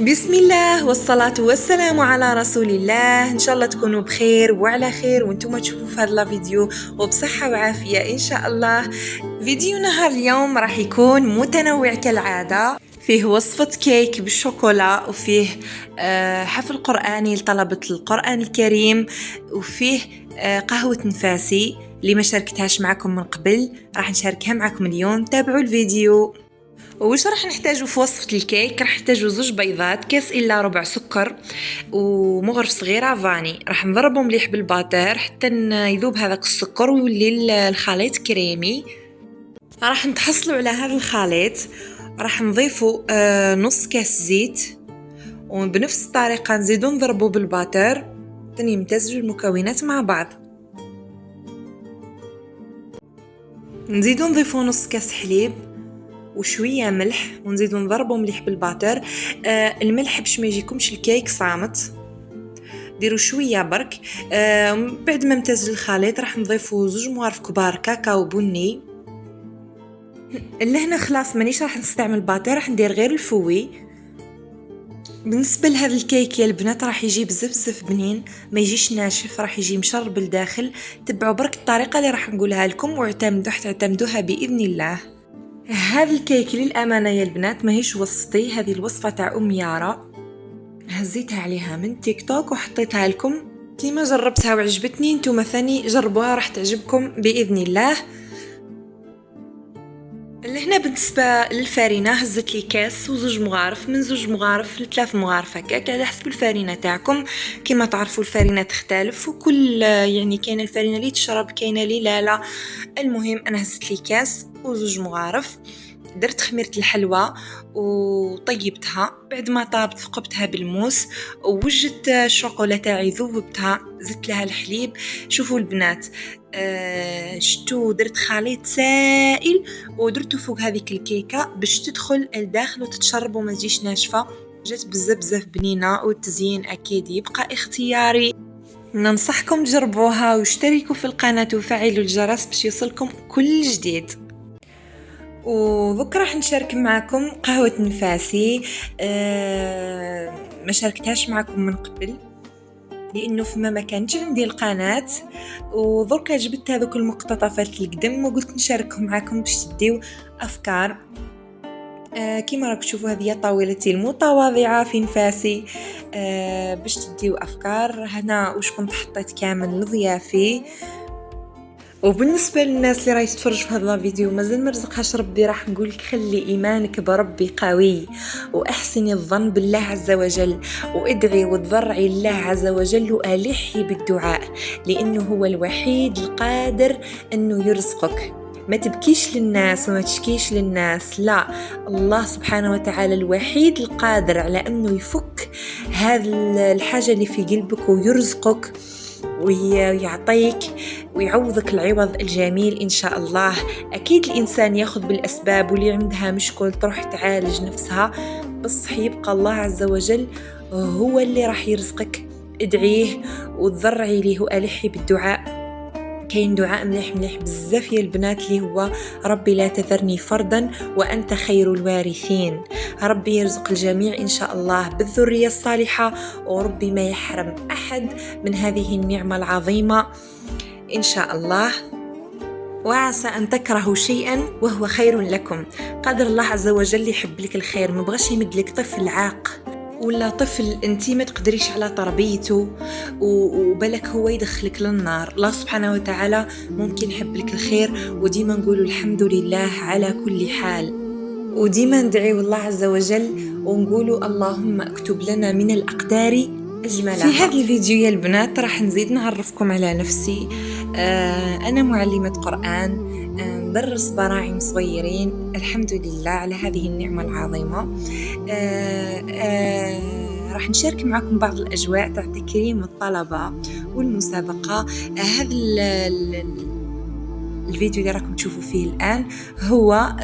بسم الله والصلاة والسلام على رسول الله. إن شاء الله تكونوا بخير وعلى خير وانتم تشوفوا في هذا الفيديو وبصحة وعافية إن شاء الله. فيديو نهار اليوم راح يكون متنوع كالعادة، فيه وصفة كيك بالشوكولا، وفيه حفل قرآني لطلبة القرآن الكريم، وفيه قهوة نفاسي اللي ما شاركتهاش معكم من قبل راح نشاركها معكم اليوم. تابعوا الفيديو. وش راح نحتاجه في وصفة الكيك؟ راح نحتاجه 2 بيضات، كاس إلا ربع سكر، ومغرف صغيرة فاني. راح نضربهم مليح بالباتر حتى يذوب هذاك السكر ويولي الخليط كريمي. راح نتحصلوا على هذا الخليط، راح نضيفوا نص كاس زيت، وبنفس الطريقة نزيدو نضربو بالباتر حتى يمتزجوا المكونات مع بعض. نزيدو نضيفو نص كاس حليب وشويه ملح، ونزيدو نضربو مليح بالباتر. الملح باش ما يجيكمش الكيك صامت، ديروا شويه برك. بعد ما امتزج الخليط راح نضيفو 2 مغارف كبار كاكاو بني. لهنا خلاص مانيش راح نستعمل باتر، راح ندير غير الفوي. بالنسبه لهذا الكيك يا البنات راح يجي بزاف بنين، ما يجيش ناشف، راح يجي مشرب لداخل. تبعوا برك الطريقه اللي راح نقولها لكم واعتمدوا حتى تعتمدوها باذن الله. هذا الكيك للأمانة يا البنات ماهيش وصفتي، هذه الوصفة تاع أم يارا، هزيتها عليها من تيك توك وحطيتها لكم. كيما جربتها وعجبتني نتوما ثاني جربوها راح تعجبكم بإذن الله. لهنا بالنسبة للفارينة هزت لي كاس و2 مغارف، من 2 مغارف ل3 مغارف هكاك على حسب الفارينة تاعكم. كما تعرفوا الفارينة تختلف، وكل يعني كاينه الفارينة اللي تشرب كاينه اللي لا. المهم انا هزت لي كاس و2 مغارف، درت خميرة الحلوى وطيبتها. بعد ما طابت ثقبتها بالموس، ووجدت الشوكولا تاعي ذوبتها، زدت لها الحليب. شوفوا البنات، شتو درت خليط سائل ودرته فوق هذيك الكيكه باش تدخل الداخل وتتشرب وما تجيش ناشفه. جات بزاف بنينه، والتزيين اكيد يبقى اختياري. ننصحكم تجربوها واشتركوا في القناه وفعلوا الجرس باش يوصلكم كل جديد. وذوك راح نشارك معكم قهوة نفاسي. ما شاركتهاش معكم من قبل لانه فما ما كانتش عندي القناه، وذوك جبت هذوك المقتطفات القدم وقلت نشاركهم معكم باش تديو افكار. كيما راك تشوفوا هذه طاولتي المتواضعه في نفاسي، باش تديو افكار. هنا واش كنت حطيت كامل لضيافي. وبالنسبه للناس اللي راهي تتفرج في هذا الفيديو مازال مرزقهاش ربي، راح نقولك خلي ايمانك بربي قوي، واحسني الظن بالله عز وجل، وادعي وتضرعي الله عز وجل، والحي بالدعاء، لانه هو الوحيد القادر انه يرزقك. ما تبكيش للناس وما تشكيش للناس، لا، الله سبحانه وتعالى الوحيد القادر على انه يفك هذه الحاجه اللي في قلبك ويرزقك ويعطيك ويعوضك العوض الجميل إن شاء الله. أكيد الإنسان ياخذ بالأسباب، واللي عندها مشكل تروح تعالج نفسها، بس يبقى الله عز وجل هو اللي راح يرزقك. ادعيه وتضرعي ليه وألحي بالدعاء. كاين دعاء مليح بزاف يا البنات اللي هو ربي لا تذرني فردا وأنت خير الوارثين. ربي يرزق الجميع إن شاء الله بالذرية الصالحة، وربي ما يحرم أحد من هذه النعمة العظيمة إن شاء الله. وعسى أن تكرهوا شيئا وهو خير لكم، قدر الله عز وجل يحب لك الخير. مبغاش يمدلك طفل عاق ولا طفل انتي ما تقدريش على تربيته وبالك هو يدخلك للنار. الله سبحانه وتعالى ممكن يحب لك الخير، وديما نقولوا الحمد لله على كل حال، وديما ندعيو الله عز وجل ونقولوا اللهم اكتب لنا من الأقدار أجملها. في هذا الفيديو يا البنات راح نزيد نعرفكم على نفسي. أنا معلمة قرآن، ندرس براعم صغيرين، الحمد لله على هذه النعمة العظيمة. راح نشارك معكم بعض الأجواء تاع تكريم الطلبة والمسابقة. هذا الفيديو اللي راكم تشوفوا فيه الآن هو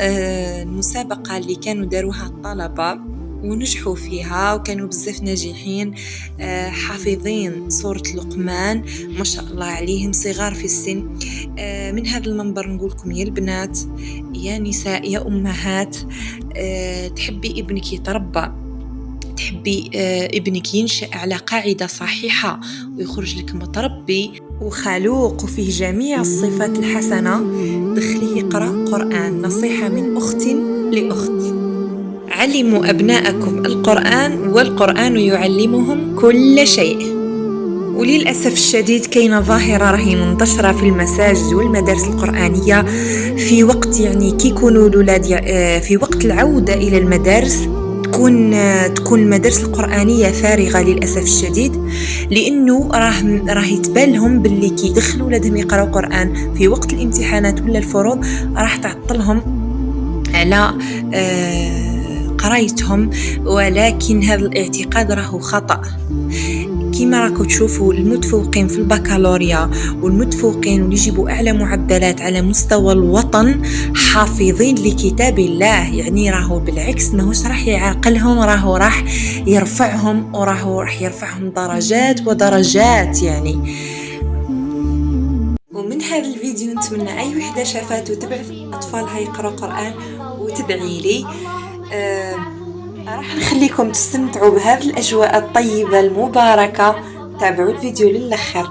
المسابقة اللي كانوا داروها الطلبة ونجحوا فيها، وكانوا بزاف ناجحين، حافظين سورة لقمان ما شاء الله عليهم، صغار في السن. من هذا المنبر نقولكم يا البنات، يا نساء، يا أمهات، تحبي ابنك يتربى، تحبي ابنك ينشأ على قاعدة صحيحة ويخرج لك متربي وخلوق وفيه جميع الصفات الحسنة، دخليه يقرأ قرآن. نصيحة من أخت لأخت: علموا أبناءكم القرآن والقرآن يعلمهم كل شيء. وللأسف الشديد كاينة ظاهرة راهي منتشرة في المساجد والمدارس القرآنية في وقت كي يكونوا الأولاد في وقت العودة إلى المدارس تكون المدارس القرآنية فارغة للأسف الشديد، لأنه راه يتبان لهم باللي كي يدخلوا ولادهم يقرأوا قرآن في وقت الامتحانات ولا الفروض راح تعطلهم على قرايتهم. ولكن هذا الاعتقاد راهو خطأ. كما راكم تشوفوا المتفوقين في البكالوريا والمتفوقين واللي يجيبوا أعلى معدلات على مستوى الوطن حافظين لكتاب الله، راهو بالعكس ماهوش راح يعاقلهم، راهو راح يرفعهم راح يرفعهم درجات ودرجات ومن هذا الفيديو نتمنى أي وحدة شافته تبعث أطفالها يقرأوا قرآن وتدعي لي. راح نخليكم تستمتعوا بهذه الأجواء الطيبة المباركة. تابعوا الفيديو للآخر.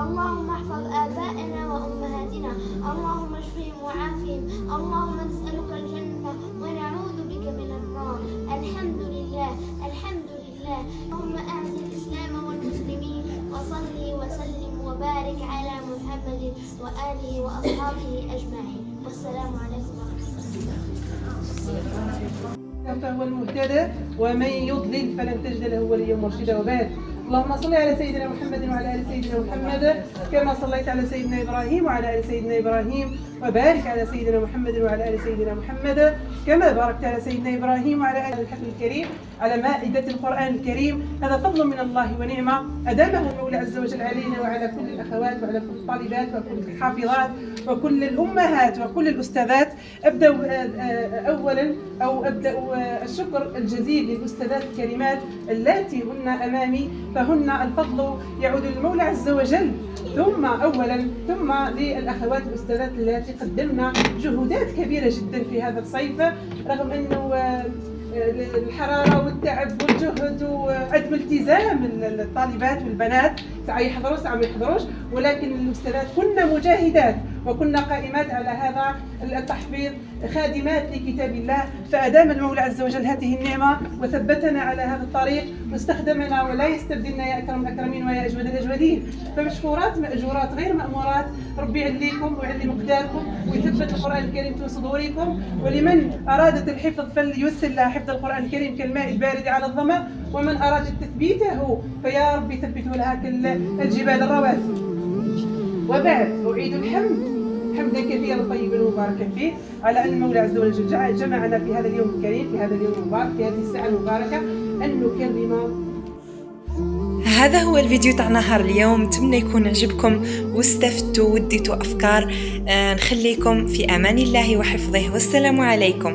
اللهم احفظ آبائنا وأمهاتنا، اللهم اشفهم وعافهم، اللهم نسألك الجنة ونعوذ بك من النار. الحمد لله الحمد لله. اللهم أعز الإسلام والمسلمين، وصلي وسلم وبارك على محمد وآله وأصحابه أجمعين، والسلام عليكم ورحمة الله. فهو المهتدى ومن يضلل فلن تجد له وليا مرشدا. وبعد، اللهم صل على سيدنا محمد وعلى ال سيدنا محمد كما صليت على سيدنا ابراهيم وعلى ال سيدنا ابراهيم، وبارك على سيدنا محمد وعلى ال سيدنا محمد كما باركت على سيدنا ابراهيم وعلى ال الحفل الكريم على مائدة القرآن الكريم. هذا فضل من الله ونعمة أدامه المولى عز وجل علينا وعلى كل الأخوات وعلى كل الطالبات وكل الحافظات وكل الأمهات وكل الأستاذات. أبدأ الشكر الجزيل للأستاذات الكريمات اللاتي هن أمامي، فهن الفضل يعود للمولى عز وجل، ثم للأخوات الأستاذات اللاتي قدمنا جهودات كبيرة جدا في هذا الصيف، رغم أنه الحرارة والتعب والجهد وعدم التزام الطالبات والبنات ساعة يحضروا ساعة ما يحضروش، ولكن الأستاذات كنا مجاهدات وكنا قائمات على هذا التحفيظ، خادمات لكتاب الله. فأدام المولى عز وجل هذه النعمة وثبتنا على هذا الطريق واستخدمنا ولا يستبدلنا يا أكرم الأكرمين ويا أجود الأجودين. فمشكورات مأجورات غير مأمورات. ربي يعليكم ويعلي مقداركم ويثبت القرآن الكريم في صدوركم. ولمن أرادت الحفظ فليسر لها حفظ القرآن الكريم كالماء البارد على الظمأ، ومن أرادت تثبيته فيا رب ثبته لها كالجبال الرواسي. وبعد، أعيد الحمد حمدا كثيرا طيبا مباركا فيه على أن المولى عز وجل جمعنا في هذا اليوم الكريم، في هذا اليوم المبارك، في هذه الساعة المباركة، أن نكرم. هذا هو الفيديو تاع نهار اليوم، نتمنى يكون عجبكم واستفدتوا وديتوا أفكار. نخليكم في أمان الله وحفظه، والسلام عليكم.